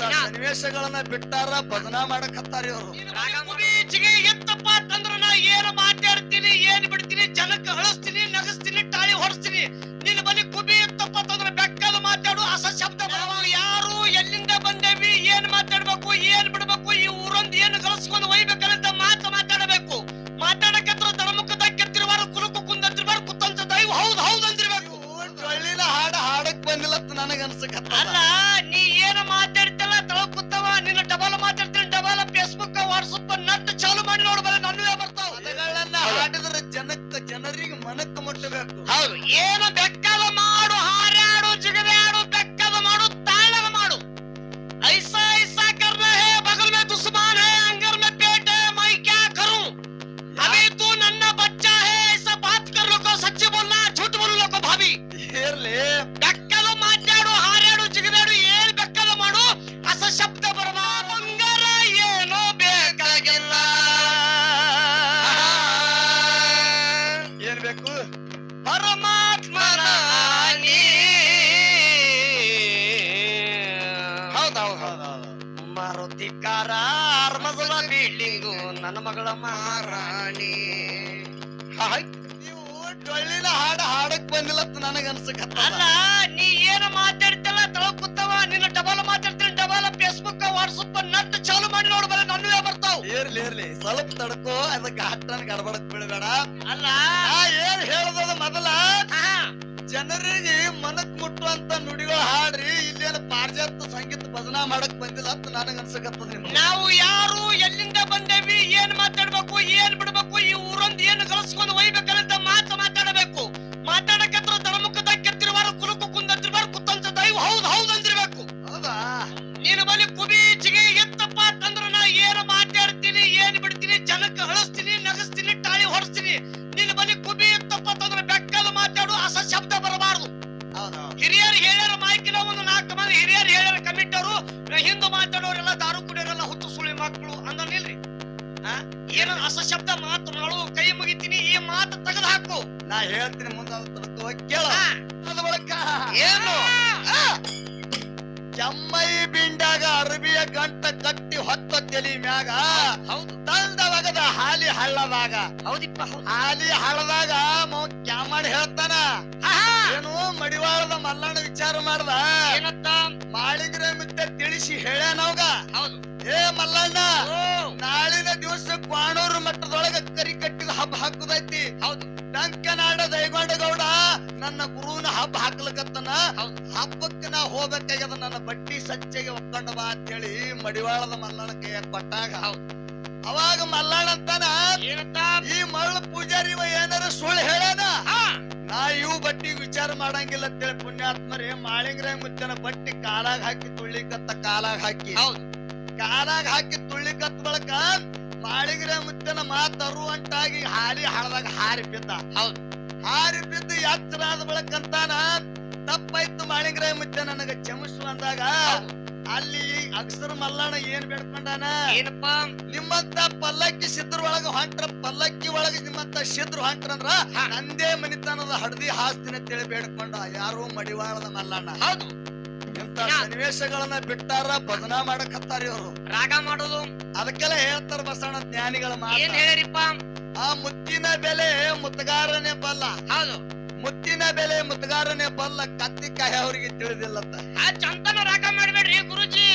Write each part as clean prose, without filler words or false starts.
ಸನ್ನಿವೇಶಗಳನ್ನ ಬಿಟ್ಟಾರ ಭಜನಾ ಮಾಡಕತ್ತಾರಿ ಅವರು. ಎತ್ತಪ್ಪ ಅಂತಂದ್ರ ನಾ ಏನ್ ಮಾತಾಡ್ತೀನಿ ಏನ್ ಬಿಡ್ತೀನಿ ಜನಕ್ಕೆ ಹಳಸ್ತೀನಿ ನಗಸ್ತೀನಿ ಟಾಳಿ ಹೊಡಿಸ್ತೀನಿ. ನಿನ್ನ ಬಲಿ ಕುಬಿ ಎತ್ತಪ್ಪ ಅಂತಂದ್ರ ಬೆಕ್ಕದ ಮಾತಾಡು ಅಸ ಶಬ್ದ ಯಾರು ಎಲ್ಲಿಂದ ಬಂದೇವಿ ಏನ್ ಮಾತಾಡ್ಬೇಕು ಏನ್ ಬಿಡ್ಬೇಕು ಈ ಊರೊಂದ್ ಏನ್ ಗಳಿಸ್ಕೊಂಡು ಒಯ್ಬೇಕಂತ ಮಾತಾಡಬೇಕು. ಮಾತಾಡಕತ್ರ ತಳಮುಖದಾಗ ಕೆತ್ತಿರುವಾರ ಕುಲುಕು ಕುಂದಿರ್ಬಾರ ಕುತ್ತಂತ ದೈವ ಹೌದ್ ಹೌದ್ ಅಂದಿರ್ಬೇಕು. ಡೊಳ್ಳಿನ ಹಾಡಕ್ ಬಂದಿಲ್ಲ ನನಗ ಅನ್ಸಕತ್ತ. ಅಲ್ಲ ನೀ ಏನ ಮಾತಾಡ್ತಲ್ಲ ತಳ ಕುತ್ತವ ನಿನ್ನ ಡಬಲ್ ಮಾತಾಡ್ತೀನಿ ಡಬಲ್ ಫೇಸ್ಬುಕ್ ವಾಟ್ಸಪ್ ನಟ್ ಚಾಲು ಮಾಡಿ ನೋಡ್ಬಾರ ನನ್ವೇ ಬರ್ತಾವ. ಪದಗಳನ್ನ ಹಾಡಿದ್ರೆ ಜನರಿಗೆ ಮನಕ್ಕೆ ಮುಟ್ಟಬೇಕು. ಹೌದು ಏನು ಬೆಕ್ಕದ ಮಾಡು ಹಾರಾಡು ಜಿಗದಾಡು ಬೆಕ್ಕದ ಮಾಡು ತಾಳಗ ಮಾಡು. ಐಸಾ ಐಸಾ ಕರ್ನಾ ಹೇ ಬಗಲ್ ಮೇ ದುಶ್ಮನ್ ಹೇ ಅಂಗರ್ ಮೇ ಪೇಟ್ ಹೇ ಮೈ ಕ್ಯಾ ಕरूं अभी तू नन्ना बच्चा है ऐसा बात कर लो को सच्ची बोलना झूठ बोल लो को भाभी. ಇರ್ಲಿ ಬೆಕ್ಕದ ಮಾತಾಡು ಹಾರಾಡು ಜಿಗದಾಡು ಏನ್ ಬೆಕ್ಕದ ಮಾಡು ಅಸ ಶಬ್ದ ಬರಬ ಬಂಗಾರ ಏನೋ ಬೇಕಾಗಿಲ್ಲ. ಏನ್ ಬೇಕು ಪರಮಾತ್ಮನ ನೀ. ಹೌದೌದು ಮಾರುತಿ ಕಾರ ಮಗಳ ಬಿಲ್ಡಿಂಗು ನನ್ನ ಮಗಳ ಮಹಾರಾಣಿ. ನೀವು ಡೊಳ್ಳಿನ ಹಾಡಕ್ ಬಂದಿಲ್ಲ ನನಗ ಅನ್ಸಕತ್ತ. ಅಲ್ಲ ನೀ ಏನ ಮಾತಾಡ್ತಲ್ಲ ತಳ ಕುತ್ತವ ನಿನ್ನ ಡಬಲ್ ಮಾತಾಡ್ತೀನಿ ಡಬಲ್ ಫೇಸ್ಬುಕ್ ವಾಟ್ಸಪ್ ನಟ್ ಚಾಲು ಮಾಡಿ ನೋಡ್ಬಾರ ನನ್ವೇ ಬರ್ತಾವ. ಇರ್ಲಿ ಸ್ವಲ್ಪ ತಡ್ಕೋ ಅದಕ್ಕೆ ಹಟ್ಟನ್ ಗಡಬಡಕ್ ಬೀಳ್ಬೇಡ. ಅಲ್ಲ ಏನ್ ಹೇಳದ ಮೊದಲ ಜನರಿಗೆ ಮನಕ್ ಮುಟ್ಟುವಂತ ನುಡಿಗಳು ಹಾಡ್ರಿ. ಇಲ್ಲೇನು ಪಾರ್ಜಾತ ಸಂಗೀತ ಭಜನಾ ಮಾಡಕ್ ಬಂದಿಲ್ಲ ಅಂತ ನನಗ ಅನ್ಸಕತ್ತದ. ನಾವು ಯಾರು ಎಲ್ಲಿಂದ ಬಂದೇವಿ ಏನ್ ಮಾತಾಡ್ಬೇಕು ಏನ್ ಬಿಡ್ಬೇಕು ಈ ಊರೊಂದ್ ಏನ್ ಗಳಿಸ್ಕೊಂಡು ಒಯ್ಬೇಕಂತ ಮಾತಾಡಬೇಕು. ಮಾತಾಡಕತ್ರ ತಳಮುಖದಾಗ ಕೆತ್ತಿರುವಾರ ಕುಲುಕು ಕುಂದಿರ್ಬಾರ ಕುತ್ತಂತ ದೈವ ಹೌದ್ ಹೌದ್ ಅಂದಿರ್ಬೇಕು. ಹೌದಾ ನೀನು ಬಲಿ ಕುಬಿ ಜಿಗಿ ಎತ್ತಪ್ಪ ಅಂತಂದ್ರ ನಾ ಏನ್ ಮಾತಾಡ್ತೀನಿ ಏನ್ ಬಿಡ್ತೀನಿ ಜನಕ್ಕೆ ಹಳಸ್ತೀನಿ ನಗಸ್ತೀನಿ ಟಾಳಿ ಹೊಡಿಸ್ತೀನಿ. ನಿನ್ನ ಬಲಿ ಕುಬಿ ಎತ್ತಪ್ಪ ಅಂತಂದ್ರ ಬೆಕ್ಕದ ಮಾತಾಡು ಅಸ ಶಬ್ದ ಬರಬಾರದು. ಹಿರಿಯರು ಹೇಳ್ಯಾರ ಮಾಹಿತಿನ ಒಂದು 4 ಮಂದಿ ಹಿರಿಯರು ಹೇಳ್ಯಾರ ಕಮಿಟಿ ಅವರು ಹಿಂದೂ ಮಾತಾಡೋರೆಲ್ಲ ದಾರು ಕುಡಿಯೋರೆಲ್ಲ ಹುಟ್ಟು ಸುಳಿ ಮಕ್ಕಳು ಅಂದ್ರಿಲ್ರಿ. ಏನ ಅಸ ಶಬ್ದ ಮಾತು ಮಾಡು ಕೈ ಮುಗಿತೀನಿ ಈ ಮಾತು ತೆಗೆದು ಹಾಕು. ನಾ ಹೇಳ್ತೀನಿ ಮುಂದೆ ಕೇಳ. ಏನು ಕೆಮ್ಮೈ ಬಿಂಡಾಗ ಅರಬಿಯ ಗಂಟ ಕಟ್ಟಿ ಹೊತ್ತ ತಲಿ ಮ್ಯಾಗ ಹೌದು ತಂದವಾಗದ ಹಾಲಿ ಹಳ್ಳದಾಗ. ಹೌದಿಪ್ಪ ಹಾಲಿ ಹಳ್ಳದಾಗ ಕ್ಯಾಮಾಡಿ ಹೇಳ್ತಾನ. ಏನು ಮಡಿವಾಳದ ಮಲ್ಲಣ್ಣ ವಿಚಾರ ಮಾಡ್ದ ಏನಂತ ಮಾಳಿಗ್ರ ಮಿತ್ತ ತಿಳಿಸಿ ಹೇಳ್ಯಾನವ್ಗ. ಹೌದು ಏ ಮಲ್ಲಣ್ಣ ನಾಳಿನ ದಿವಸ ಕ್ವಾಣೂರು ಮಟ್ಟದೊಳಗ ಕರಿ ಕಟ್ಟಿದ ಹಬ್ಬ ಹಾಕುದೈತಿ. ಹೌದು ಡಂಕನಾಡ ದೈಗೊಂಡಗೌಡ ನನ್ನ ಗುರುವಿನ ಹಬ್ಬ ಹಾಕ್ಲಕತ್ತನ. ಹಬ್ಬಕ್ಕೆ ನಾ ಹೋಗ್ಬೇಕಾಗ್ಯದ ನನ್ನ ಬಟ್ಟಿ ಸಜ್ಜೆಗೆ ಒಪ್ಕೊಂಡ ಬಾ ಅಂತ ಹೇಳಿ ಮಡಿವಾಳದ ಮಲ್ಲಣ್ಣ ಕೈಯಾಗ ಕೊಟ್ಟಾಗ ಅವಾಗ ಮಲ್ಲಣ್ಣ ಅಂತಾನ ಈ ಮರಳು ಪೂಜಾರಿ ಏನಾರ ಸುಳ್ಳು ಹೇಳ್ಯಾನ. ನಾ ಇವು ಬಟ್ಟಿ ವಿಚಾರ ಮಾಡಂಗಿಲ್ಲ ಅಂತೇಳಿ ಪುಣ್ಯಾತ್ಮರೇ ಮಾಳಿಂಗ್ರ ಮುತ್ತನ ಬಟ್ಟಿ ಕಾಲಾಗ ಹಾಕಿ ತುಳ್ಳಿಕತ್ತ ಕಾಲಾಗ ಹಾಕಿ ಕಾಲಾಗ ಹಾಕಿ ತುಳ್ಳಿಕತ್ತ ಬಳಕ ಮಾಳಿಂಗ್ರ ಮುತ್ತನ ಮಾತರು ಅಂಟಾಗಿ ಹಾಲಿ ಹಳದಾಗ ಹಾರಿ ಬಿದ್ದ. ಹೌದು ಹಾರಿ ಬಿದ್ದು ಎಚ್ಚರಾದ ಬಳಕಂತಾನ ತಪ್ಪಾಯ್ತು ಮಾಳಿಂಗ್ರ ಮುತ್ತ ನನಗ ಕ್ಷಮಿಸು ಅಂದಾಗ ಅಲ್ಲಿ ಅಗಸರ ಮಲ್ಲಣ್ಣ ಏನ್ ಬೇಡ್ಕೊಂಡಾನ. ಏನಪ್ಪ ನಿಮ್ಮಂತ ಪಲ್ಲಕ್ಕಿ ಸಿದ್ರ ಒಳಗ ಹೊಂಟ್ರ ಪಲ್ಲಕ್ಕಿ ಒಳಗ ನಿಮ್ಮಂತ ಸಿದ್ರ ಹೊಂಟ್ರಂದ್ರ ನಂದೇ ಮನಿತನದ ಹಡದಿ ಹಾಸ್ತಿನ ಅಂತೇಳಿ ಬೇಡ್ಕೊಂಡ ಯಾರು ಮಡಿವಾಳದ ಮಲ್ಲಣ್ಣ. ಹೌದು ಇಂತ ಸನ್ನಿವೇಶಗಳನ್ನ ಬಿಟ್ಟಾರ ಭಜನಾ ಮಾಡಕತ್ತಾರಿ ಅವರು. ರಾಗ ಮಾಡೋದು ಅದಕ್ಕೆಲ್ಲ ಹೇಳ್ತಾರ ಬಸಣ್ಣ ಜ್ಞಾನಿಗಳ ಮಾತು. ಏನ್ ಹೇಳಿರಿಪ್ಪ ಆ ಮುತ್ತಿನ ಬೆಲೆ ಮುತ್ತಗಾರನೇ ಬಲ್ಲ. ಹೌದು ಮುತ್ತಿನ ಬೆಲೆ ಮುತ್ತಗಾರನೇ ಬಲ್ಲ ಕತ್ತಿಕಾಯಿ ಅವ್ರಿಗೆ ತಿಳಿದಿಲ್ಲತ್ತ. ಆ ಚಂತನ ರಾಗ ಮಾಡ್ಬೇಡ್ರಿ ಗುರುಜಿ.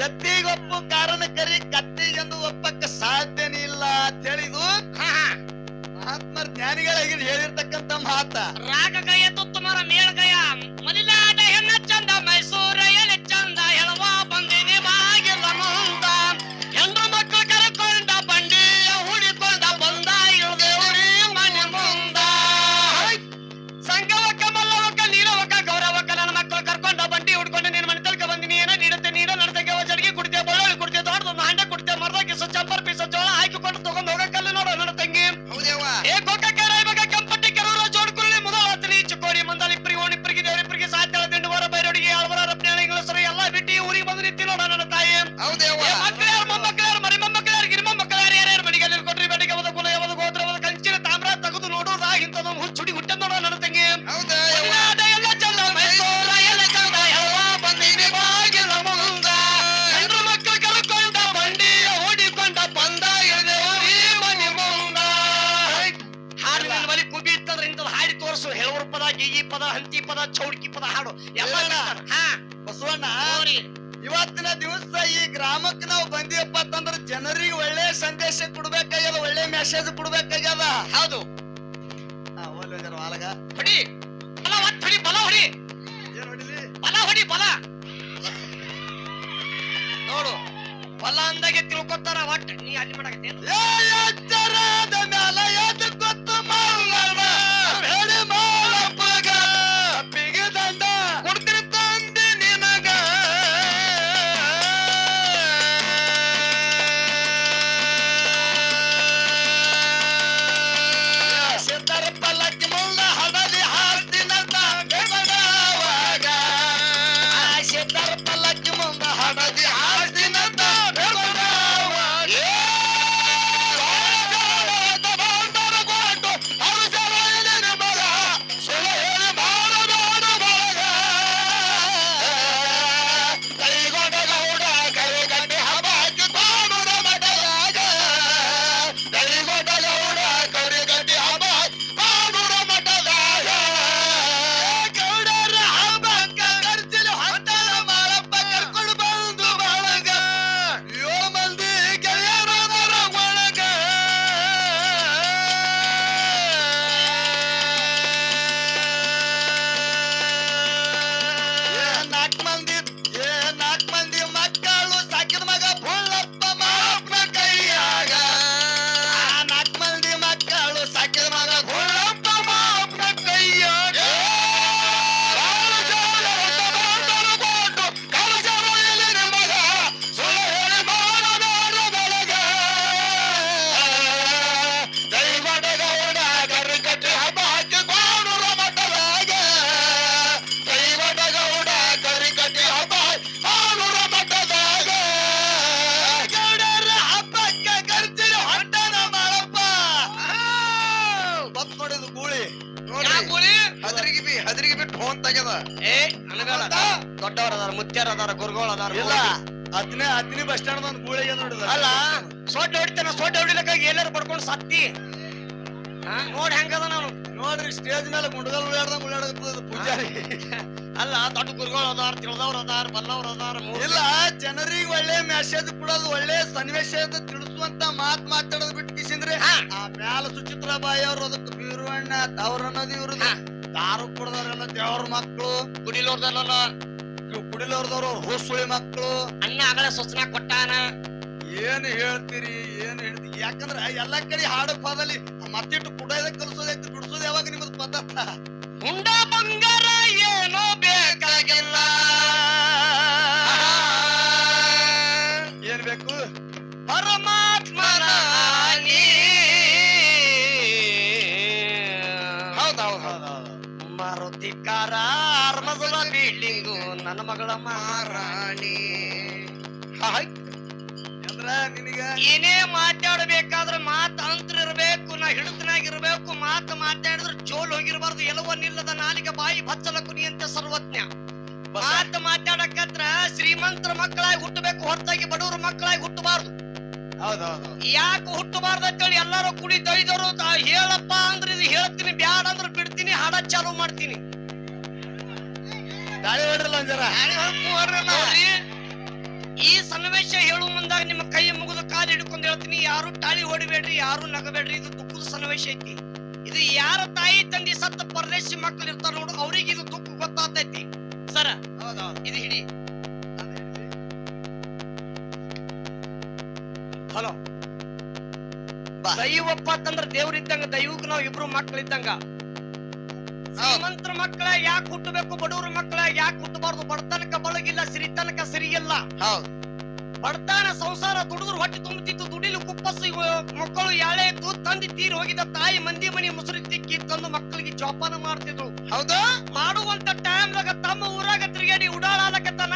ಎತ್ತಿಗೊಪ್ಪು ಕಾರಣ ಕರಿ ಕತ್ತಿಗೆಂದು ಒಪ್ಪಕ್ಕ ಸಾಧ್ಯನೇ ಇಲ್ಲ ಅಂತ ಹೇಳಿದು ಮಹಾತ್ಮರ ಜ್ಞಾನಿಗಳಾಗಿ ಹೇಳಿರ್ತಕ್ಕಂತ ಮಾತ. ರಾಗ ಗಯ ತುತ್ತಮರ ಮೇಳ ಗಯ ಮಲಿಲಾದ ಹೆಣ್ಣ ಚಂದ ಮೈಸೂರ ಎಲೆ ಚಂದ ಹೇಳುವ ಬಂದಿನಿ ಬಾಗಿಲ ಮುಂದ ಹೆಣ್ಣು ಮಕ್ಕಳು ಕರೆಕೊಂಡ ಬಂಡಿಯ ಹುಡಿಕೊಂಡ ಬಂದ ಇಳ್ದೇವ್ರಿ ಮನೆ ಮುಂದ. ಸಂಗವಕ್ಕ ಮಲ್ಲವಕ್ಕ ನೀಲವಕ್ಕ ಗೌರವಕ್ಕ ನನ್ನ ಮಕ್ಕಳು ಕರ್ಕೊಂಡ ಬಂಡಿ ಹುಡ್ಕೊಂಡು ನಿನ್ ಮನೆ ತಲಕ ಬಂದಿನಿ ಏನ ನೀಡುತ್ತೆ ನೀಡ ನಡ್ತಕ್ಕೆ ಜಡಿಗೆ ಕುಡ್ತೇ ಬಳ್ಳೊಳ್ಳಿ ಕುಡ್ತೇ ದೊಡ್ಡದೊಂದು ಹಂಡೆ ಕುಡ್ತೇ ಮರದ ಕಿಸ ಚಂಪರ್ ಪೀಸ ಜೋಳ ಹಾಕಿಕೊಂಡು ತಗೊಂಡ್ ಹೋಗಕ್ಕಲ್ಲ ನೋಡ ನನ್ನ ತಂಗಿ. ಏ ಗೋಕಕ್ಕೆ ರಾಯಬಾಗ ಕೆಂಪಟ್ಟಿ ಕೆರೂರ ಜೋಡ್ಕುಳ್ಳಿ ಮುದಳಾತಲಿ ಚಿಕ್ಕೋಡಿ ಮಂದಾಲಿ ಇಬ್ಬರಿಗೆ ಓಣಿಬ್ಬರಿಗೆ ದೇವರಿಬ್ಬರಿಗೆ ಸಾಧ್ಯ ದಿಂಡುವರ ಬೈರೋಡಿಗೆ ಅಳವರ ರಪ್ನಾಳ ಇಂಗ್ಲಸರು ಎಲ್ಲಾ ಬಿಟ್ಟು ಊರಿಗೆ ಬಂದು ನಿಂತಿ ನೋಡ ನನ್ನ ತಾಯಿ. ಮಕ್ಕಳ್ಯಾರ ಮೊಮ್ಮಕ್ಕಳ್ಯಾರ ಮರಿ ಮೊಮ್ಮಕ್ಕಳ್ಯಾರ ಗಿರಿ ಮೊಮ್ಮಕ್ಕಳ್ಯಾರ ಯಾರ್ಯಾರ ಮನೆಗೆ ಕೊಟ್ರಿ ಬೆಟ್ಟಿಗೆ ಯಾವ್ದು ಕುಲ ಯಾವ್ದು ಗೋತ್ರ ಯಾವ್ದು ಕಂಚಿನ ತಾಮ್ರ ತೆಗೆದು ನೋಡೋದ ಇಂಥದ್ದು ಹುಚ್ಚುಡಿ ಹುಟ್ಟದ್ ನೋಡ ನನ್ನ ತಂಗಿ. ಎಲ್ಲ ಚಂದ ಮೈಸೂರ ಎಲ್ಲ ಚಂದ ಯಾವ ಬಂದಿನಿ ಬಾಗಿಲ ಮುಂದ ಪದ ಚೌಡ್ಕಿ ಪದ ಹಾಡು ಎಲ್ಲ ಬಿಡ್ತಾರ. ಹಾ ಬಸವಣ್ಣ ಹೋರಿ. ಇವತ್ತಿನ ದಿವಸ ಈ ಗ್ರಾಮಕ್ಕೆ ನಾವು ಬಂದಿವಪ್ಪ ಅಂತಂದ್ರ ಜನರಿಗೆ ಒಳ್ಳೆ ಸಂದೇಶ ಕೊಡ್ಬೇಕಾಗ್ಯದ, ಒಳ್ಳೆ ಮೆಸೇಜ್ ಕೊಡ್ಬೇಕಾಗ್ಯದ. ಹೌದು. ವಾಲಗ ಹೊಡಿ ಬಲ ಒಟ್ಟು ಹೊಡಿ, ಬಲ ಹೊಡಿ, ಏನ್ ಹೊಡಿಲಿ, ಬಲ ಹೊಡಿ, ಬಲ ನೋಡು. ಬಲ ಅಂದಾಗೆ ತಿಳ್ಕೊತಾರ. ಒಟ್ಟು ನೀ ಅಲ್ಲಿ ಮಾಡಕತ್ತೇನು ಎಚ್ಚರದ ಮ್ಯಾಲ ಎದ್ದು ಗೊತ್ತು ಮಲ್ಲಣ್ಣ ಹೇಳಿ ಮಾಳಪ್ಪಗ ತಪ್ಪಿಗೆ ದಂಡ ಕೊಡ್ತೀನಿ ತಂದೆ ನಿನಗ. ಸಿದ್ಧರ ಪಲ್ಲಕ್ಕಿ ಮುಂದ ಹಡದಿ ಹಾಸ್ತಿನಂತ ಬೆಳಗಾವಾಗ, ಸಿದ್ಧರ ಪಲ್ಲಕ್ಕಿ ಮುಂದ ಹಡದಿ ಹಾಸ್ತಿನಂತ ದೊಡ್ಡವರ ಅದಾರ, ಮುತ್ಯಾರ ಅದಾರ, ಗುರುಗಳು ಅದಾರ. ಇಲ್ಲ ಹತ್ತನೇ ಬಸ್ ಸ್ಟ್ಯಾಂಡ್ ಒಂದು ಗೂಳಿಗೆ ನೋಡಿದ. ಅಲ್ಲ ಸೊಡ್ಡ ಹೊಡಿತಾನ, ಸೊಡ್ಡ ಹೊಡಿಲಕ್ಕಾಗಿ ಎಲ್ಲಾರು ಬಡ್ಕೊಂಡು ಸತ್ತಿ ನೋಡ್ ಹೆಂಗದ ನಾನು. ನೋಡ್ರಿ ಸ್ಟೇಜ್ ಮೇಲೆ ಗುಂಡಗಲ್ ಉಳ್ಳಾಡ್ದಂಗ ಉಳ್ಳಾಡಕತ್ತದ ಪೂಜಾರಿ. ಅಲ್ಲ ದೊಡ್ಡ ಗುರುಗಳು ಅದಾರ, ತಿಳಿದವ್ರ ಅದಾರ, ಬಲ್ಲವ್ರ ಅದಾರ. ಇಲ್ಲ ಜನರಿಗೆ ಒಳ್ಳೆ ಮೆಸೇಜ್ ಕೊಡೋದು, ಒಳ್ಳೆ ಸನ್ನಿವೇಶ ತಿಳಿಸುವಂತ ಮಾತಾಡೋದು ಬಿಟ್ಟು ಕಿಸಿಂದ್ರೆ ಆ ಮ್ಯಾಲ ಸುಚಿತ್ರಾಬಾಯಿ ಅವ್ರು ಅದಕ್ಕೆ ಬೀರುವಣ್ಣ ಅವ್ರ ಅನ್ನೋದು ಇವ್ರದ್ದು. ದಾರು ಕುಡ್ದವ್ರೆಲ್ಲ ದೇವ್ರ ಮಕ್ಕಳು, ಕುಡಿಲೋರ್ದಲ್ಲ ಕುಡಿಲೋರ್ದವ್ರು ಅವ್ರ ಹೋಸುಳಿ ಮಕ್ಕಳು. ಅನ್ನ ಆಗಲ ಸೊಸನ ಕೊಟ್ಟಾನ. ಏನ್ ಹೇಳ್ತೀರಿ, ಏನ್ ಹೇಳ್ತೀರಿ? ಯಾಕಂದ್ರ ಎಲ್ಲಾ ಕಡೆ ಹಾಡು ಪದಲ್ಲಿ ಮತ್ತಿಟ್ಟು ಕುಡಿಯೋದ ಕಲ್ಸೋದೈತಿ, ಬಿಡಿಸೋದು ಯಾವಾಗ ನಿಮ್ಮದು ಪದಾರ್ಥ. ಹುಂಡ ಬಂಗಾರ ಏನೋ ಬೇಕಾಗಿಲ್ಲ, ಏನ್ ಬೇಕು? ಪರಮಾತ್ಮನ ಮಾರುತಿ ಕಾರ ಮೊದಲ ಬಿಲ್ಡಿಂಗು ನನ್ನ ಮಗಳ ಮಾರಾಣಿ. ಅಂದ್ರ ನಿನಗ ಏನೇ ಮಾತಾಡಬೇಕಾದ್ರೆ ಮಾತು ಅಂತ್ರ ಇರ್ಬೇಕು, ನಾ ಹಿಡಿತನಾಗಿರ್ಬೇಕು. ಮಾತಾಡಿದ್ರೆ ಜೋಲ್ ಹೋಗಿರ್ಬಾರ್ದು. ಎಲ್ಲವ ನಿಲ್ಲದ ನಾಲಿಗೆ ಬಾಯಿ ಬಚ್ಚಲ ಕುನಿಯಂತೆ ಸರ್ವಜ್ಞ. ಮಾತಾಡಕತ್ರ ಶ್ರೀಮಂತರ ಮಕ್ಕಳಾಗಿ ಹುಟ್ಟಬೇಕು, ಹೊರತಾಗಿ ಬಡವರ ಮಕ್ಕಳಾಗಿ ಹುಟ್ಟಬಾರ್ದು. ಹೌದೌದು. ಯಾಕೆ ಹುಟ್ಟಬಾರ್ದು ಅಂತೇಳಿ ಎಲ್ಲಾರು ಕುಡಿ ದೈದವರು ಹೇಳಪ್ಪ ಅಂದ್ರೆ ಇದು ಹೇಳ್ತೀನಿ, ಬ್ಯಾಡ ಅಂದ್ರೆ ಬಿಡ್ತೀನಿ, ಹಾಡ ಚಾಲು ಮಾಡ್ತೀನಿ. ಗಾಳಿ ಹೊಡ್ರಲ್ಲ ಒಂಜರ. ಈ ಸನ್ನಿವೇಶ ಹೇಳು ಮುಂದಾಗ ನಿಮ್ಮ ಕೈ ಮುಗಿದು ಕಾಲು ಹಿಡ್ಕೊಂಡು ಹೇಳ್ತೀನಿ, ಯಾರು ಟಾಳಿ ಹೊಡಿಬೇಡ್ರಿ, ಯಾರು ನಗಬೇಡ್ರಿ. ಇದು ದುಃಖದ ಸನ್ನಿವೇಶ ಐತಿ. ಇದು ಯಾರ ತಾಯಿ ತಂದೆ ಸತ್ತ ಪರದೇಶಿ ಮಕ್ಕಳು ಇರ್ತಾರ ನೋಡು, ಅವ್ರಿಗೆ ಇದು ದುಃಖ ಗೊತ್ತಾಗ್ತೈತಿ ಸರ. ಇದು ಹಿಡಿ. ಹಲೋ, ದೈವಪ್ಪ ಅಂತಂದ್ರ ದೇವ್ರಿದ್ದಂಗ, ದೈವಕ್ಕೆ ನಾವ್ ಇಬ್ರು ಮಕ್ಕಳಿದ್ದಂಗ. ಶ್ರೀಮಂತರ ಮಕ್ಕಳ ಯಾಕೆ ಹುಟ್ಟಬೇಕು, ಬಡವ್ರ ಮಕ್ಕಳ ಯಾಕೆ ಹುಟ್ಟಬಾರ್ದು. ಬಡತನಕ ಬಳಗಿಲ್ಲ, ಸಿರಿತನಕ ಸಿರಿಯಲ್ಲ. ಬಡತನ ಸಂಸಾರ ದುಡಿದ್ರು ಹೊಟ್ಟೆ ತುಂಬುತ್ತಿತ್ತು, ದುಡಿಲು ಕುಪ್ಪಸ್ಸು ಮಕ್ಕಳು ಯಾಳೆ ಇತ್ತು. ತಂದೆ ತೀರಿ ಹೋಗಿದ ತಾಯಿ ಮಂದಿ ಮನಿ ಮುಸುರಿ ತಿಕ್ಕಿ ತಂದು ಮಕ್ಕಳಿಗೆ ಜೋಪಾನ ಮಾಡ್ತಿದ್ರು. ಹೌದಾ? ಮಾಡುವಂತ ಟೈಮ್ದಾಗ ತಮ್ಮ ಊರಾಗ ತಿರುಗಾಡಿ ಉಡಾಳಾಲಕತ್ತಾನ.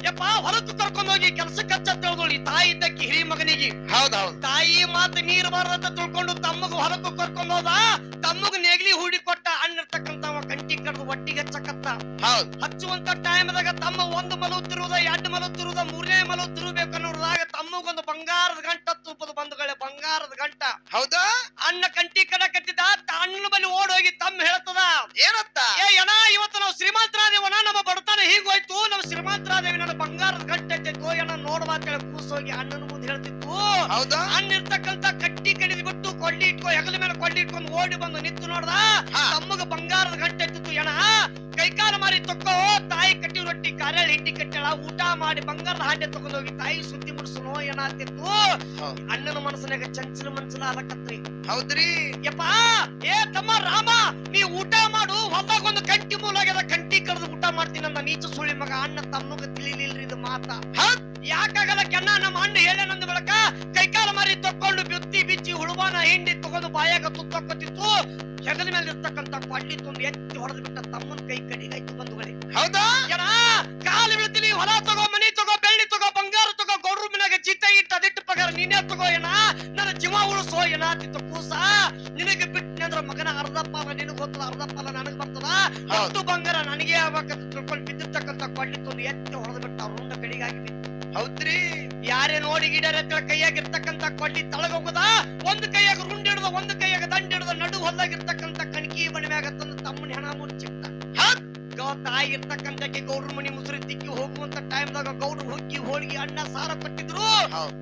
ಯಪ್ಪ ಹೊಲಕ್ಕೆ ಕರ್ಕೊಂಡ್ ಹೋಗಿ ಕೆಲ್ಸಕ್ಕೆ ಹಚ್ಚ ತಿಳಿದೋಳಿ. ತಾಯಿ ಇದ್ದಕ್ಕಿ ಹಿರಿ ಮಗನಿಗೆ. ಹೌದೌದು. ತಾಯಿ ಮಾತು ನೀರು ಬಾರದಂತ ತಿಳ್ಕೊಂಡು ತಮ್ಮಗ ಹೊಲಕ್ಕೂ ಕರ್ಕೊಂಡ್ ಹೋದ. ತಮ್ಮಗ ನೆಗಲಿ ಹೂಡಿ ಕೊಟ್ಟ. ಅಣ್ಣಿರ್ತಕ್ಕಂತವ ಕಂಟಿ ಕಡ್ದು ಒಟ್ಟಿಗೆ ಹಚ್ಚಕತ್ತ. ಹಚ್ಚುವಂತ ಟೈಮ್ದಾಗ ತಮ್ಮ ಒಂದು ಮಲು ತಿರುವುದ, ಎರಡು ಮಲು ತಿರುವುದ, ಮೂರನೇ ಮಲು ತಿರುಬೇಕು ಅನ್ನೋದಾಗ ತಮ್ಮಗೊಂದು ಬಂಗಾರದ ಗಂಟ ತುಪ್ಪದ ಬಂಧುಗಳೇ, ಬಂಗಾರ ಬಂಗಾರದ ಗಂಟ. ಹೌದಾ? ಅಣ್ಣ ಕಂಟಿ ಕಡಕತ್ತಿದ್ದ, ಅಣ್ಣನ ಬಳಿ ಓಡೋಗಿ ತಮ್ಮ ಹೇಳ್ತದ, ಏನತ್ತ? ಏ ಅಣ್ಣ, ಇವತ್ತು ನಾವು ಶ್ರೀಮಂತರಾದೇವಣ್ಣ, ನಮ್ಮ ಬಡತನ ಹೀಗೋಯ್ತು, ನಾವು ಶ್ರೀಮಂತರಾದೇವಿ, ನನ್ನ ಬಂಗಾರದ ಗಂಟೆ ಎತ್ತಿತ್ತು ಅಣ್ಣ, ನೋಡುವ ಅಂತ ಹೇಳಿ ಕೂಸೋಗಿ ಅಣ್ಣನ ಮುಂದೆ ಹೇಳ್ತಿತ್ತು. ಹೌದಾ? ಅಣ್ಣ ಇರ್ತಕ್ಕಂತ ಕಟ್ಟಿ ಕಡಿದು ಬಿಟ್ಟು ಕೊಳ್ಳಿ ಇಟ್ಕೊ, ಹೆಗಲ ಮೇಲೆ ಕೊಳ್ಳಿ ಇಟ್ಕೊಂಡು ಓಡಿ ಬಂದು ನಿಂತು ನೋಡ್ದ, ತಮ್ಮಗ ಬಂಗಾರದ ಗಂಟೆ ಎತ್ತಿತ್ತು. ಅಣ್ಣ ಕೈಕಾಲ ಮಾರಿ ತೊಕ್ಕೋ, ತಾಯಿ ಕಟ್ಟಿ ರೊಟ್ಟಿ ಕಾರ್ಯಾಳ ಹಿಟ್ಟಿ ಕಟ್ಟಳ, ಊಟ ಮಾಡಿ ಬಂಗಾರದ ಹಾಂಡೆ ತಗೊಂಡೋಗಿ ತಾಯಿ ಸುದ್ದಿ ಮುಡಿಸೋ ಏನ ಅಂತಿತ್ತು. ಅಣ್ಣನ ಮನಸ್ಸಿನಾಗ ಚಂಚಲ ಮನ್ಸಲ ಅದಕ್ಕತ್ರಿ. ಹೌದ್ರಿ? ಯಪ್ಪ, ಏ ತಮ್ಮ ರಾಮ, ನೀ ಊಟ ಮಾಡು, ಹೊಲ್ದಾಗ ಒಂದು ಕಂಟಿ ಮೂಲಾಗ್ಯದ, ಕಂಟಿ ಕಡ್ದು ಊಟ ಮಾಡ್ತೀನಿ ಅಂದ ನೀಚ ಸುಳಿ ಮಗ. ಅಣ್ಣ ತಮ್ಮಗ ತಿಳಿಲಿಲ್ರಿ ಇದು ಮಾತ. ಯಾಕಾಗಲ್ಲ ಕೆನ್ನ, ನಮ್ಮ ಅಣ್ಣ ಹೇಳನಂದ ಬಳಕ ಕೈಕಾಲ ಮಾರಿ ತಕ್ಕೊಂಡು ಬಿತ್ತಿ ಬಿಚ್ಚಿ ಹುಳುವಾನ ಹಿಂಡಿ ತಗೊಂಡು ಬಾಯಾಗ ತುತ್ತೊಕ್ಕತ್ತಿತ್ತು. ಹೆಗಲ ಮೇಲೆ ಇರ್ತಕ್ಕಂತ ಕೊಳ್ಳಿ ತುಂಬಿ ಎತ್ತಿ ಹೊಡೆದು ಬಿಟ್ಟ ತಮ್ಮನ ಕೈ ಕಡಿಗಾಯ್ತು ಬಂಧುಗಳೇ. ಹೌದಾ? ಏನ ಕಾಲು ಬೀಳ್ತೀನಿ, ಹೊಲ ತಗೋ, ಮನಿ ತಗೋ, ಬೆಳ್ಳಿ ತಗೋ, ಬಂಗಾರ ತಗೋ, ಗೌಡ್ರ ಮನ್ಯಾಗ ಜಿತ ಇಟ್ಟು ಅದಿಟ್ಟು ಪಗಾರ ನೀನೇ ತಗೋ ಏನ, ನನ್ನ ಜೀವ ಉಳಿಸೋ ಏನ ಅಂತಿತ್ತು ಕೂಸ. ನಿನಗೆ ಬಿಟ್ಟನೆ ಅಂದ್ರ ಮಗನ ಅರ್ಧ ಪಾಲ ನಿನಗ್ ಗೊತ್ತದ, ಅರ್ಧ ಪಾಲ ನನಗ್ ಬರ್ತದ, ಅಷ್ಟು ಬಂಗಾರ ನನಗೆ ಆಗ್ಬೇಕಂತ ತಿಳ್ಕೊಂಡು ಬಿದ್ದಿರ್ತಕ್ಕಂತ ಕೊಳ್ಳಿ ತುಂಬಿ ಎತ್ತಿ ಹೊಡೆದು ಬಿಟ್ಟ ರುಂಡ ಕಡಿಗಾಗಿ ಬಿತ್ತು. ಹೌದ್ರಿ? ಯಾರೇ ನೋಡಿ ಗಿಡರ ಕೈಯಾಗಿರ್ತಕ್ಕಂತ ಕೊಳ್ಳಿ ತಳಗ ಹೋಗುದ, ಒಂದು ಕೈಯಾಗ ರುಂಡ್ ಹಿಡ್ದ, ಒಂದು ಕೈಯಾಗ ದಂಡ ಹಿಡ್ದ, ನಡು ಹೊಲ್ದಾಗಿರ್ತಕ್ಕಂತ ಕಣಕಿ ಮನೆ ಮ್ಯಾಗ ತಂದು ತಮ್ಮನ ಹೆಣ ಮುಚ್ಚಿಟ್ಟ. ತಾಯಿ ಇರ್ತಕ್ಕಂತಕ್ಕೆ ಗೌಡ್ರ ಮನಿ ಮುಸುರಿ ತಿಕ್ಕಿ ಹೋಗುವಂತ ಟೈಮ್ದಾಗ ಗೌಡ್ರು ಹುಗ್ಗಿ ಹೋಳಿಗೆ ಅಣ್ಣ ಸಾರ ಕೊಟ್ಟಿದ್ರು.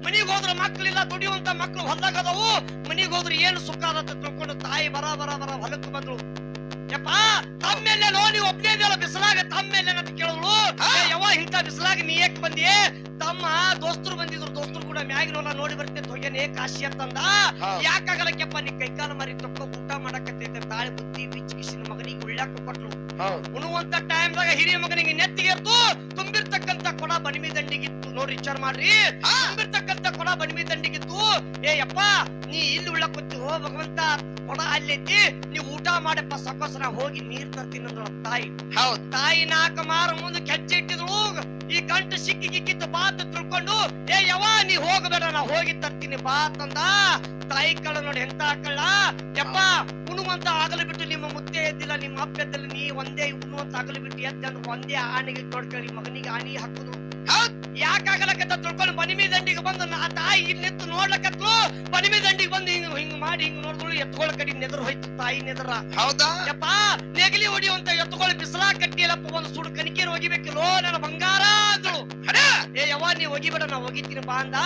ಮನಿಗ್ ಹೋದ್ರ ಮಕ್ಳಿಲ್ಲ, ದುಡಿಯುವಂತ ಮಕ್ಳು ಹೊಲ್ದಾಗ ಅದಾವು, ಮನಿಗ್ ಹೋದ್ರ ಏನು ಸುಖ ಅದತ್ತ ತಿಳ್ಕೊಂಡು ತಾಯಿ ಬರ ಹೊಲಕ್ಕೆ ಬಂದ್ರು. ಯಪ್ಪ, ತಮ್ಮೇಲೆ ನೀವು ಒಬ್ಬನೇ ಇದೆಯಲ್ಲ ಬಿಸಲಾಗ, ತಮ್ಮೇಲೆ ಅಂತ ಕೇಳಿದ್ರು. ಯಾವ ಇಂತ ಬಿಸಲಾಗ ನೀ ಏಕ್ ಬಂದಿ? ತಮ್ಮ ದೋಸ್ತರು ಬಂದಿದ್ರು, ದೋಸ್ತರು ಕೂಡ ಮ್ಯಾಗಿನೋಲ್ಲ ನೋಡಿ ಬರ್ತಿತ್ತು, ಹೋಗ್ಯಾನೆ ಕಾಶಿ ಅಂತಂದ. ಯಾಕಾಗಲಕ್ಕೆಪ್ಪ, ನೀ ಕೈಕಾಲ ಮಾರಿ ತಕ್ಕ ಊಟ ಮಾಡಕತ್ತೈತೆ, ತಾಳಿ ಬುತ್ತಿ ಬಿಚ್ಚಿಸಿನ ಮಗನಿಗೆ ಉಳ್ಳಾಕ ಕೊಟ್ಲು. ಉಣುವಂತ ಟೈಮ್ದಾಗ ಹಿರಿಯ ಮಗನಿಗೆ ನೆತ್ತಿಗೆ ಇರ್ತು, ತುಂಬಿರ್ತಕ್ಕಂತ ಕೊಡ ಬಣಿಮಿ ದಂಡಿಗಿತ್ತು. ನೋಡ್ರಿ, ವಿಚಾರ ಮಾಡ್ರಿ, ತುಂಬಿರ್ತಕ್ಕಂತ ಕೊಡ ಬಣಿಮಿ ದಂಡಿಗಿತ್ತು. ಏ ಯಪ್ಪ, ನೀ ಇಲ್ಲಿ ಉಳ್ಳಾಕೊತ್ತಿ, ಹೋ ಭಗವಂತ, ಕೊಡ ಅಲ್ಲೈತಿ, ನೀವ್ ಊಟ ಮಾಡಪ್ಪ, ಸಕೋಸರ ಹೋಗಿ ನೀರ್ ತರ್ತೀನಿ ಅಂದ್ರ ತಾಯಿ. ಹೌದ್, ತಾಯಿ ನಾಲ್ಕು ಮಾರು ಮುಂದಕ್ಕೆ ಹೆಜ್ಜೆ ಇಟ್ಟಿದ್ರು. ಈ ಗಂಟು ಸಿಕ್ಕಿ ಗಿಕ್ಕಿತ್ತು ಬಾತ್ ತಿಳ್ಕೊಂಡು, ಏ ಯವ್ವ ನೀ ಹೋಗಬೇಡ, ನಾ ಹೋಗಿ ತರ್ತೀನಿ ಬಾತ್ ಅಂದ. ತಾಯಿ ಕಳ್ಳ ನೋಡಿ ಎಂತ ಕಳ್ಳ. ಯಪ್ಪ, ಉಣುವಂತ ಆಗಲು ಬಿಟ್ಟು ನಿಮ್ಮ ಮುತ್ತೆ ಎದ್ದಿಲ್ಲ, ನಿಮ್ಮ ಅಪ್ಪ ಎದ್ದಿಲ್ಲ, ನೀ ಒಂದೇ ಉಣ್ಣುವಂತ ಆಗಲು ಬಿಟ್ಟು ಎದ್ದಂದ್ರೆ ಒಂದೇ ಆನೆಗೆ ತೊಡ್ಕೊಳ್ಳಿ ಮಗನಿಗೆ ಆನಿ ಹಾಕುದು. ಯಾಕಾಗಲಕತ್ತ ತಿಳ್ಕೊಂಡು ಬನಿಮಿ ದಂಡಿಗೆ ಬಂದು ತಾಯಿ ಇಲ್ಲಿ ನಿಂತು ನೋಡ್ಲಕತ್ಲು. ಬನಿಮಿ ದಂಡಿಗೆ ಬಂದು ಹಿಂಗ್ ಮಾಡಿ ಹಿಂಗ್ ನೋಡಿದ್ರು, ಎತ್ಕೊಳ ಕಡಿ ನೆದರು ಹೋಯ್ತು ತಾಯಿ ನೆದರ. ಹೌದಾ? ಯಪ್ಪ, ನೆಗಲಿ ಹೊಡಿಯುವಂತ ಎತ್ಕೊಳ ಬಿಸಿಲಾ ಕಟ್ಟಿಯಲ್ಲಪ್ಪ, ಒಂದು ಸುಡು ಕನಿಕೇರು ಒಗಿಬೇಕಿಲ್ಲೋ ನನ್ನ ಬಂಗಾರ ಅಂದಳು. ಏ ಯವ್ವ ನೀ ಒಗಿಬೇಡ, ನಾ ಒಗಿತೀನಿ ಬಾ ಅಂದ.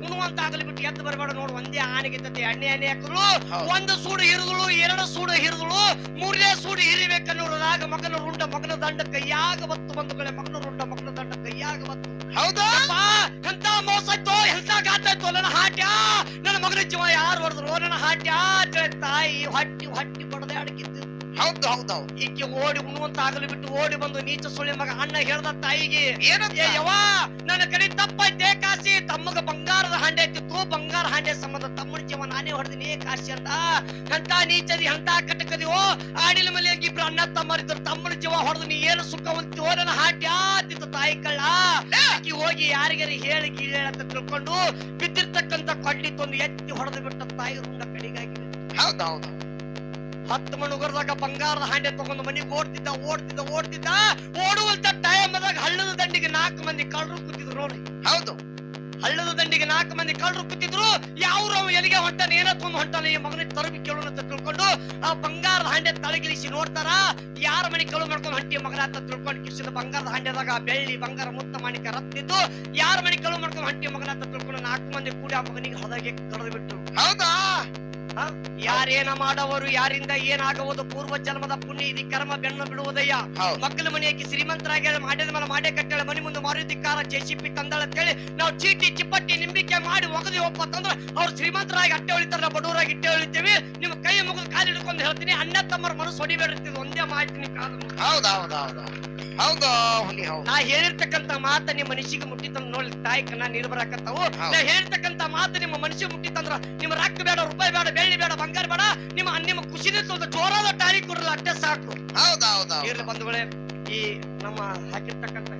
ಉಣುವಂತ ಆಗಲಿ ಬಿಟ್ಟು ಎದ್ದು ಬರಬೇಡ, ನೋಡು ಒಂದೇ ಆನೆಗೆ ಎಣ್ಣೆ ಹಾಕಿದ್ರು. ಒಂದು ಸೂಡು ಹಿರಿದಳು, ಎರಡು ಸೂಡು ಹಿರಿದಳು, ಮೂರನೇ ಸೂಡು ಹಿರಿಬೇಕನ್ನೋದಾಗ ಮಗನ ರುಂಡ ಮಗನ ದಂಡ ಕೈಯಾಗ ಬತ್ತು ಬಂಧುಗಳೇ, ಮಗನ ರುಂಡ ಮಗನ ದಂಡ ಕೈಯಾಗ ಬತ್ತು. ಹೌದಾ? ಎಂತ ಮೋಸ ಆಯ್ತೋ, ಎಂತ ಗಾತ ಆಯ್ತು ನನ್ನ ಹಾಟ್ಯ, ನನ್ನ ಮಗನ ಜೀವ ಯಾರು ಹೊಡೆದ್ರು ನನ್ನ ಹಾಟ್ಯ. ತಾಯಿ ಹೊಟ್ಟಿ ಹೊಟ್ಟಿ ಬಡದೆ ಅಡಗಿದ್ದು. ಹೌದು ಹೌದು. ಈಕೆ ಓಡಿ ಉಣ್ಣುವಂತ ಆಗಲು ಬಿಟ್ಟು ಓಡಿ ಬಂದು ನೀಚ ಸುಳ್ಳಿ ಮಗ ಅಣ್ಣ ಹೇಳ್ದ ತಾಯಿಗೆ, ಯವ್ವ ನನ್ನ ಕಡೆ ತಪ್ಪೈತೆ ಕಾಶಿ, ತಮ್ಮಗ ಬಂಗಾರದ ಹಾಂಡೆ ಐತಿತ್ತು, ಬಂಗಾರ ಹಾಂಡೆ ಸಂಬಂಧ ತಮ್ಮನ ಜೀವ ನಾನೇ ಹೊಡೆದಿನಿ ಕಾಶಿ ಅಂತ. ಎಂತ ನೀಚದಿ ಎಂತ ಕಟಕದಿವೋ, ಆಡಿನ ಮೇಲೆ ಇಬ್ರು ಅಣ್ಣ ತಮ್ಮರಿದ್ರು, ತಮ್ಮನ ಜೀವ ಹೊಡೆದು ನೀ ಏನು ಸುಖ ಹೊಂತೀವೋ ನನ್ನ ಹಾಟ್ಯ ಅಂತಿತ್ತು ತಾಯಿ ಕಳ್ಳ. ಆಕಿ ಹೋಗಿ ಯಾರಿಗಾರಿ ಹೇಳಿ ಗೀಳಿ ಅಂತ ತಿಳ್ಕೊಂಡು ಬಿದ್ದಿರ್ತಕ್ಕಂತ ಕೊಳ್ಳಿ ತಂದು ಎತ್ತಿ ಹೊಡೆದು ಬಿಟ್ಟ ತಾಯಿ ರುಂಡ ಕಡೆಗಾಗಿ. ಹೌದೌದು. 10 ಮಣುಗರದಾಗ ಬಂಗಾರದ ಹಾಂಡೆ ತಗೊಂಡು ಮನೆಗೆ ಓಡ್ತಿದ್ದ ಓಡುವಂತ ಟೈಮ್ದಾಗ ಹಳ್ಳದ ದಂಡಿಗೆ 4 ಮಂದಿ ಕಳ್ಳರು ಕೂತಿದ್ರು ನೋಡ್ರಿ. ಹೌದು, ಹಳ್ಳದ ದಂಡಿಗೆ 4 ಮಂದಿ ಕಳ್ಳರು ಕೂತಿದ್ರು. ಯಾವ್ರು ಎಲ್ಲಿಗೆ ಹೊಂಟಾನ, ಏನೋ ತೊಂದು ಹೊಂಟಾನ, ಈ ಮಗನಿಗೆ ತರಬಿ ಕೇಳೋಣ ಅಂತ ತಿಳ್ಕೊಂಡು ಆ ಬಂಗಾರದ ಹಾಂಡೆ ತಳಗಿಳಿಸಿ ನೋಡ್ತಾರ. ಯಾರ ಮನೆ ಕಳು ಮಾಡ್ಕೊಂಡು ಹೊಂಟಿ ಮಗನ ಅಂತ ತಿಳ್ಕೊಂಡು ಕಿಸಿದ ಬಂಗಾರದ ಹಾಂಡೆದಾಗ ಬೆಳ್ಳಿ ಬಂಗಾರ ಮುತ್ತ ಮಾಣಿಕ ರತ್ತಿದ್ದು, ಯಾರ ಮನೆ ಕಳು ಮಾಡ್ಕೊಂಡು ಹೊಂಟಿ ಮಗನ ಅಂತ ತಿಳ್ಕೊಂಡು 4 ಮಂದಿ ಕೂಡಿ ಆ ಮಗನಿಗೆ ಹೊರಗೆ ಕಳೆದು ಬಿಟ್ರು. ಹೌದಾ? ಯಾರೇನ ಮಾಡವರು ಯಾರಿಂದ ಏನಾಗುವುದು, ಪೂರ್ವ ಜನ್ಮದ ಪುಣ್ಯ ಇದು ಕರ್ಮ ಬೆನ್ನು ಬಿಡುವುದಯ್ಯ. ಮಕ್ಕಳ ಮನೆಯಾಗಿ ಶ್ರೀಮಂತರಾಗಿ ಮಾಡಿದ ಮೇಲೆ ಮಾಡೇ ಕಟ್ಟಳ, ಮನೆ ಮುಂದೆ ಮಾರುದಿಕ್ಕಾರ ಜೆಸಿಪಿ ತಂದಳ ಅಂತೇಳಿ ನಾವು ಚೀಟಿ ಚಿಪ್ಪಟ್ಟಿ ನಿಂಬಿಕೆ ಮಾಡಿ ಒಗದಿವಪ್ಪ ಅಂತಂದ್ರ ಅವ್ರು ಶ್ರೀಮಂತರಾಗಿ ಅಟ್ಟೆ ಹೊಳಿತಾರ, ನಾವು ಬಡವರಾಗಿ ಇಟ್ಟೆ ಹೊಳಿತೇವೆ. ನಿಮ್ಮ ಕೈ ಮುಗಿದು ಕಾಲು ಹಿಡ್ಕೊಂಡು ಹೇಳ್ತೀನಿ, ಅಣ್ಣ ತಮ್ಮರ ಮನಸ್ಸು ಹೊಡಿಬೇಡಿರ್ತೀವಿ, ಒಂದೇ ಮಾಡ್ತೀನಿ ಕಾದು. ಹೌದಾ? ನಾ ಹೇಳಿರ್ತಕ್ಕಂತ ಮಾತ ನಿಮ್ಮ ಮನಸ್ಸಿಗೆ ಮುಟ್ಟಿತಂದ್ರ ನೋಡಿ ತಾಯಿ ಕಣ್ಣ ನೀರು ಬರಾಕತ್ತಾವು. ನಾ ಹೇಳಿರ್ತಕ್ಕಂತ ಮಾತು ನಿಮ್ಮ ಮನಸ್ಸಿಗೆ ಮುಟ್ಟಿತಂದ್ರ ನಿಮ್ಮ ರೊಕ್ಕ ಬೇಡ, ರೂಪಾಯಿ ಬೇಡ, ಬೆಳ್ಳಿ ಬೇಡ, ಬಂಗಾರ ಬೇಡ, ನಿಮ್ಮ ಖುಷಿನ ಜೋರಾದ ಟಾಳಿ ಕೊಡ್ರಲ್ಲ ಅಷ್ಟೇ ಸಾಕು. ಹೌದಾ? ಇರ್ಲಿ ಬಂಧುಗಳೇ, ಈ ನಮ್ಮ ಹಾಕಿರ್ತಕ್ಕಂತ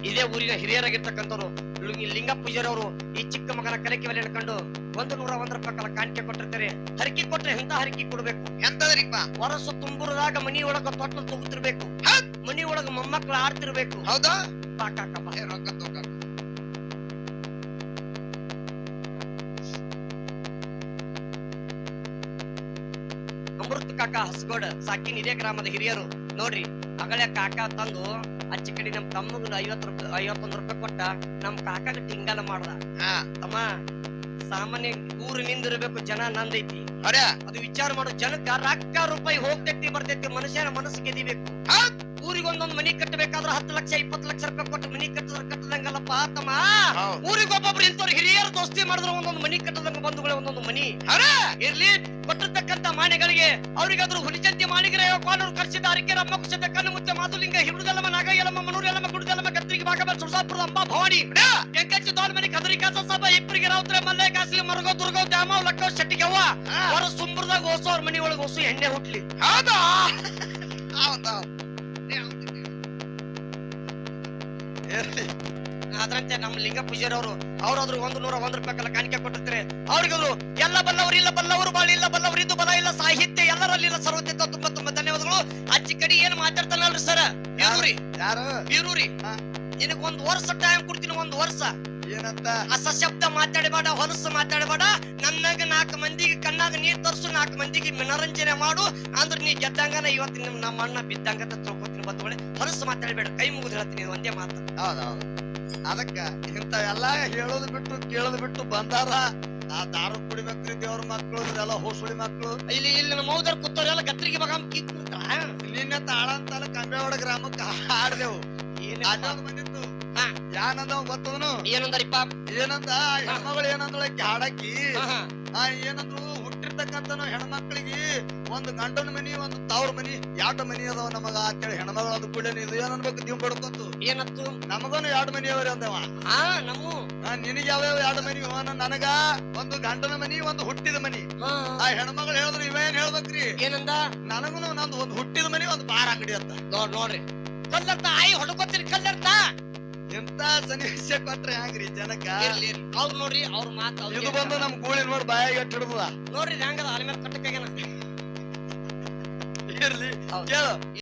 ಇದೇ ಊರಿನ ಹಿರಿಯರಾಗಿರ್ತಕ್ಕಂಥವ್ರು ಲಿಂಗ ಪೂಜಾರಿ ಅವರು ಈ ಚಿಕ್ಕ ಮಗನ ಕರೆಕೆ ಮೇಲೆ ಹಿಡ್ಕೊಂಡು 101 ರೂಪಾಯಿ ಕಾಣಿಕೆ ಕೊಟ್ಟಿರ್ತಾರೆ. ಹರಕಿ ಕೊಟ್ರೆ ಎಂತ ಹರಕಿ ಕೊಡ್ಬೇಕು? ಎಂತದ್ರಿಪ್ಪ? ವರಸು ತುಂಬುರದಾಗ ಮನಿ ಒಳಗ ತೊಟ್ಲು ತಗೋತಿರ್ಬೇಕು, ಮನಿ ಒಳಗ ಮೊಮ್ಮಕ್ಳು ಆಡ್ತಿರ್ಬೇಕು. ಹೌದಾ? ಮುತ್ತು ಕಾಕ ಹಸ್ಗೋಡ್ ಸಾಕಿನ್ ಇದೇ ಗ್ರಾಮದ ಹಿರಿಯರು ನೋಡ್ರಿ. ಅಗಳೆ ಕಾಕ ತಂದು ಅಚ್ಚ ಕಡೆ ನಮ್ ತಮ್ಮಗ 51 ರೂಪಾಯಿ ಕೊಟ್ಟ ನಮ್ ಕಾಕಾಗ ಟಿಂಗಲ ಮಾಡ್ದ. ತಮ್ಮ ಸಾಮಾನ್ಯ ಊರಿನಿಂದ ಇರ್ಬೇಕು, ಜನ ನಂದೈತಿ, ಅದು ವಿಚಾರ ಮಾಡೋ. ಜನಕ್ಕ ರೊಕ್ಕ ರೂಪಾಯಿ ಹೋಗ್ತೈತಿ ಬರ್ತೈತಿ, ಮನುಷ್ಯನ ಮನಸ್ಸು ಗೆದಿಬೇಕು. ಊರಿಗೆ ಒಂದೊಂದು ಮನಿ ಕಟ್ಟಬೇಕಾದ್ರೆ 10 ಲಕ್ಷ 20 ಲಕ್ಷ ರೂಪಾಯಿ ಕೊಟ್ಟು ಮನಿ ಕಟ್ಟದಂಗಲ್ಲಪ್ಪ ತಮ್ಮ. ಊರಿಗೆ ಒಬ್ಬೊಬ್ರು ಇಂಥವ್ರು ಹಿರಿಯರು ದೋಸ್ತಿ ಮಾಡಿದ್ರೆ ಒಂದೊಂದು ಮನಿ ಕಟ್ಟದಂಗ ಬಂಧುಗಳೇ ಒಂದೊಂದು ಮನಿ ಇರ್ಲಿ. ಕೊಟ್ಟಿರ್ತಕ್ಕಂತ ಮಾಣಿಗಳಿಗೆ ಅವ್ರಿಗಾದ್ರು ಹುಲಿಚಂತಿ ಮಾಣಿಗರೇ ಕಾನೂರು ಕರ್ಸಿದ ಅರಿಕೆ ರಮ್ಮ ಕುಸಿದ ಕಣ್ಣು ಮುತ್ತೆ ಮಾತುಲಿಂಗ ಹಿಡಿದಲ್ಲಮ್ಮ ನಾಗ ಎಲ್ಲಮ್ಮ ಮನೂರು ಎಲ್ಲಮ್ಮ ಗುಡಿದಲ್ಲಮ್ಮ ಗದ್ರಿಗೆ ಭಾಗಬಲ್ ಸುರಸಾಪುರದ ಅಂಬಾ ಭವಾನಿ ಕೆಂಕಚ್ಚಿ ದೋಲ್ಮನಿ ಕದರಿ ಕಾಸ ಸಭಾ ಇಬ್ಬರಿಗೆ ರಾವುತ್ರೆ ಮಲ್ಲೆ ಕಾಸಲಿ ಮರಗೋ ದುರ್ಗೋ ದ್ಯಾಮ ಲಕ್ಕೋ ಶೆಟ್ಟಿಗೆ ಅವ್ವ ಹೊರ ಸುಂಬ್ರದಾಗ ಹೊಸ ಅವ್ರ ಮನಿ ಒಳಗೆ ಹೊಸ ಎಣ್ಣೆ ಹುಟ್ಲಿ. ಹೌದಾ? ಅದ್ರಂತೆ ನಮ್ಮ ಲಿಂಗ ಪೂಜಾರಿ ಅವ್ರಾದ್ರು 101 ರೂಪಾಯಿ ಕಾಣಿಕೆ ಕೊಟ್ಟಿರ್ತಾರೆ. ಅವ್ರಿಗದ್ರು ಎಲ್ಲ ಬಲ್ಲವರು ಇಲ್ಲ, ಬಲ್ಲವರು ಬಾಳ ಇಲ್ಲ, ಬಲ್ಲವರು ಇದು ಬಲ ಇಲ್ಲ, ಸಾಹಿತ್ಯ ಎಲ್ಲರಲ್ಲಿಲ್ಲ, ಸರ್ವಜ್ಞತ್ವ ತುಂಬಾ ತುಂಬಾ ಧನ್ಯವಾದಗಳು. ಅಜ್ಜಿ ಕಡಿ ಏನ್ ಮಾತಾಡ್ತಾನಲ್ರಿ ಸರ್ ಬೀರೂರಿ, ಯಾರು ಬೀರೂರಿ, ನಿನಗ್ 1 ವರ್ಷ ಟೈಮ್ ಕೊಡ್ತೀನಿ. 1 ವರ್ಷ ಏನಂತ ಅಸಶಬ್ದ ಮಾತಾಡಬೇಡ, ಹೊಲಸು ಮಾತಾಡಬೇಡ. ನನ್ನಾಗ 4 ಮಂದಿಗೆ ಕಣ್ಣಾಗ ನೀರ್ ತರ್ಸು, 4 ಮಂದಿಗೆ ಮನರಂಜನೆ ಮಾಡು ಅಂದ್ರೆ ನೀ ಗೆದ್ದಂಗನ. ಇವತ್ತು ನಮ್ಮ ಅಣ್ಣ ಬಿದ್ದಂಗ ತಿಳ್ಕೊತೀನಿ. ಬಂಧುಗಳೇ, ಹೊಲಸು ಮಾತಾಡಬೇಡ, ಕೈ ಮುಗಿದು ಹೇಳ್ತೀನಿ ಒಂದೇ ಮಾತು. ಹೌದೌದು. ಅದಕ್ಕ ಇಂಥವೆಲ್ಲ ಹೇಳೋದು ಬಿಟ್ಟು ಕೇಳೋದು ಬಿಟ್ಟು ಬಂದಾರ. ಆ ದಾರು ಕುಡಿಬೇಕ್ರಿ ದೇವ್ರ ಮಕ್ಕಳು, ಎಲ್ಲ ಹೋಸುಳಿ ಮಕ್ಕಳು. ಇಲ್ಲಿ ನಮ್ಮ ಮೌದರ್ ಕೂತವ್ರೆಲ್ಲ ಗದ್ರಿಗೆ ಬಗ ನಿನ್ನೆ ತಾಳಂತಲ ಕಂಬೇವಾಡ ಗ್ರಾಮಕ್ಕೆ ಹಾಡ್ದೆವು. ಬಂದಿತ್ತು. ಯಾನಂದ ಗೊತ್ತದನು? ಏನಂದ್ರಿಪ್ಪ? ಏನಂದ ಹೆಣ್ಮಗಳು ಏನಂದಳ ಹಾಡಕ್ಕಿ ಏನಂದ್ರು ಹುಟ್ಟಿರ್ತಕ್ಕಂತ ಹೆಣ್ಮಕ್ಳಿಗೆ ಒಂದು ಗಂಡನ ಮನಿ ಒಂದು ತವ್ರ ಮನಿ 2 ಮನಿ ಅದಾವ ನಮಗ ಅಂತೇಳಿ ಹೆಣ್ಮಗಳು ಅದು ಕೂಡ ಇದು ಏನನ್ಬೇಕು ನೀವು ಬಡ್ಕೊಂತು. ಏನತ್ತು? ನಮಗನು 2 ಮನಿ ಅವರಿ ಅಂದವ. ನಿನಗೆ ಯಾವ್ಯಾವ 2 ಮನಿ? ನನಗ ಒಂದು ಗಂಡನ ಮನಿ ಒಂದು ಹುಟ್ಟಿದ ಮನಿ. ಆ ಹೆಣ್ಮಗಳು ಹೇಳಿದ್ರು ಇವೇನ್ ಹೇಳ್ಬೇಕ್ರಿ? ಏನಂದ? ನನಗೂನು ನಂದು ಒಂದು ಹುಟ್ಟಿದ ಮನಿ ಒಂದು ಬಾರ್ ಅಂಗಡಿ ಅಂತ. ನೋಡ್ರಿ ಕಲ್ಲರ್ತ ಆಯಿ ಹೊಡ್ಕೊತೀರಿ ಕಲ್ಲರ್ತ. ಎಂತ ಸನ್ನಿವೇಶ ಕೊಟ್ರೆ ಹ್ಯಾಂಗ್ರಿ ಜನಕ್ಕ? ಅವ್ರು ನೋಡ್ರಿ ಅವ್ರ ಮಾತು ಇದು ಬಂದು ನಮ್ ಗೂಳಿ ನೋಡಿ ಬಾಯಾಗ ಹಿಡಿದ ನೋಡ್ರಿ ಹ್ಯಾಂಗದ ಅಲೆ ಮೇಲೆ ಕಟ್ಟಕ್ಕಾಗೇನ ಇರ್ಲಿ ಕೇಳು.